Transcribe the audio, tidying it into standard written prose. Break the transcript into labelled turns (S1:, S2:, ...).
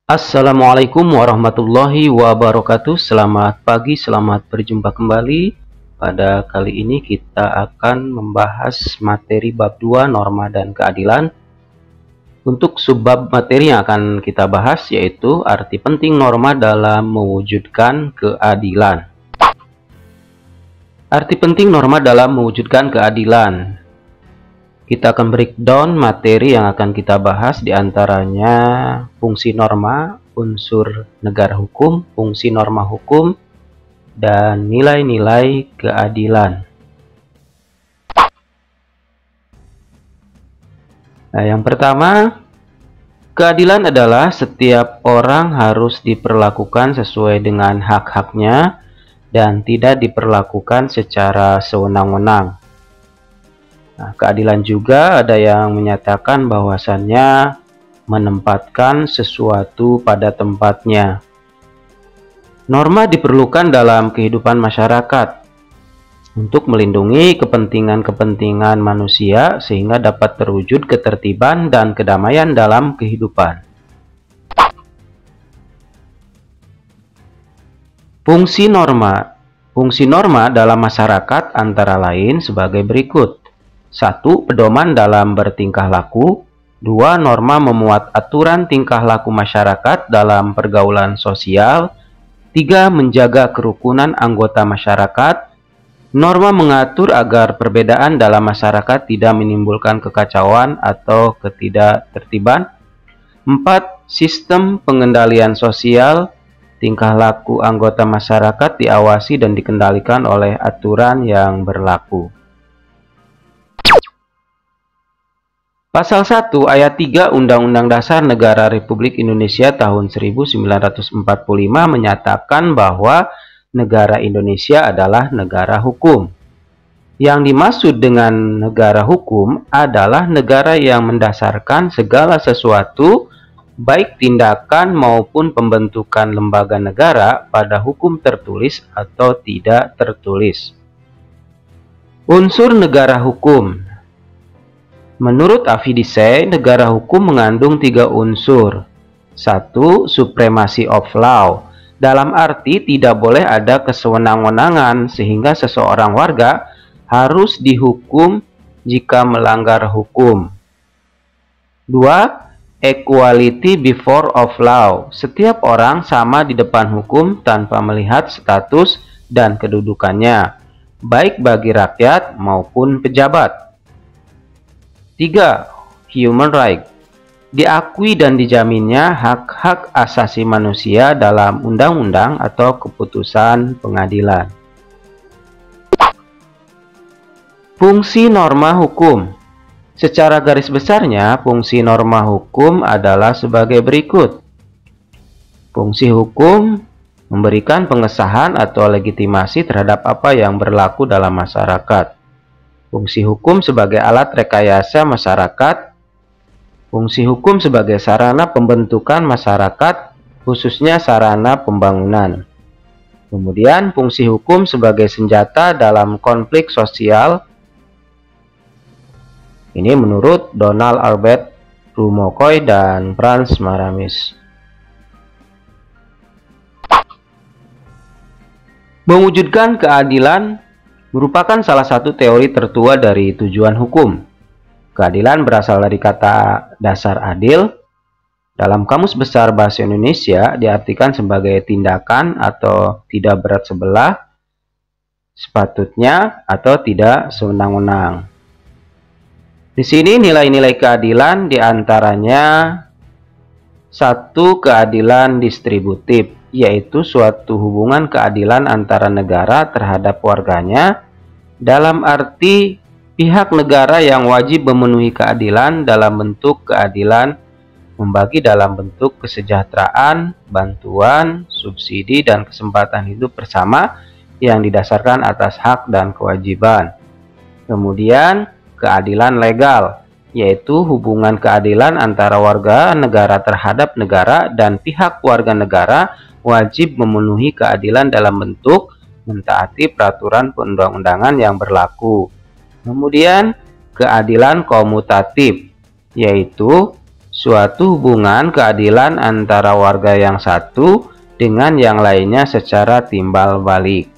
S1: Assalamualaikum warahmatullahi wabarakatuh. Selamat pagi, selamat berjumpa kembali. Pada kali ini kita akan membahas materi bab 2 norma dan keadilan. Untuk subbab materi yang akan kita bahas yaitu arti penting norma dalam mewujudkan keadilan. Arti penting norma dalam mewujudkan keadilan. Kita akan breakdown materi yang akan kita bahas, diantaranya fungsi norma, unsur negara hukum, fungsi norma hukum, dan nilai-nilai keadilan. Nah, yang pertama, keadilan adalah setiap orang harus diperlakukan sesuai dengan hak-haknya dan tidak diperlakukan secara sewenang-wenang. Nah, keadilan juga ada yang menyatakan bahwasannya menempatkan sesuatu pada tempatnya. Norma diperlukan dalam kehidupan masyarakat untuk melindungi kepentingan-kepentingan manusia sehingga dapat terwujud ketertiban dan kedamaian dalam kehidupan. Fungsi norma. Fungsi norma dalam masyarakat antara lain sebagai berikut. 1. Pedoman dalam bertingkah laku. 2. Norma memuat aturan tingkah laku masyarakat dalam pergaulan sosial. 3. Menjaga kerukunan anggota masyarakat. Norma mengatur agar perbedaan dalam masyarakat tidak menimbulkan kekacauan atau ketidaktertiban. 4. Sistem pengendalian sosial. Tingkah laku anggota masyarakat diawasi dan dikendalikan oleh aturan yang berlaku. Pasal 1 ayat 3 Undang-Undang Dasar Negara Republik Indonesia tahun 1945 menyatakan bahwa negara Indonesia adalah negara hukum. Yang dimaksud dengan negara hukum adalah negara yang mendasarkan segala sesuatu, baik tindakan maupun pembentukan lembaga negara pada hukum tertulis atau tidak tertulis. Unsur negara hukum. Menurut Avidise, negara hukum mengandung 3 unsur. 1. Supremacy of law. Dalam arti tidak boleh ada kesewenang-wenangan sehingga seseorang warga harus dihukum jika melanggar hukum. 2. Equality before of law. Setiap orang sama di depan hukum tanpa melihat status dan kedudukannya, baik bagi rakyat maupun pejabat. 3. Human right. Diakui dan dijaminnya hak-hak asasi manusia dalam undang-undang atau keputusan pengadilan. Fungsi norma hukum. Secara garis besarnya, fungsi norma hukum adalah sebagai berikut. Fungsi hukum memberikan pengesahan atau legitimasi terhadap apa yang berlaku dalam masyarakat. Fungsi hukum sebagai alat rekayasa masyarakat. Fungsi hukum sebagai sarana pembentukan masyarakat, khususnya sarana pembangunan. Kemudian fungsi hukum sebagai senjata dalam konflik sosial. Ini menurut Donald Albert Rumokoy dan Franz Maramis. Mewujudkan keadilan merupakan salah satu teori tertua dari tujuan hukum. Keadilan berasal dari kata dasar adil. Dalam Kamus Besar Bahasa Indonesia diartikan sebagai tindakan atau tidak berat sebelah, sepatutnya atau tidak sewenang-wenang. Di sini nilai-nilai keadilan diantaranya 1. Keadilan distributif, yaitu suatu hubungan keadilan antara negara terhadap warganya, dalam arti pihak negara yang wajib memenuhi keadilan dalam bentuk keadilan membagi dalam bentuk kesejahteraan, bantuan, subsidi, dan kesempatan hidup bersama yang didasarkan atas hak dan kewajiban. Kemudian keadilan legal, yaitu hubungan keadilan antara warga negara terhadap negara dan pihak warga negara wajib memenuhi keadilan dalam bentuk mentaati peraturan perundang-undangan yang berlaku. Kemudian keadilan komutatif, yaitu suatu hubungan keadilan antara warga yang satu dengan yang lainnya secara timbal balik.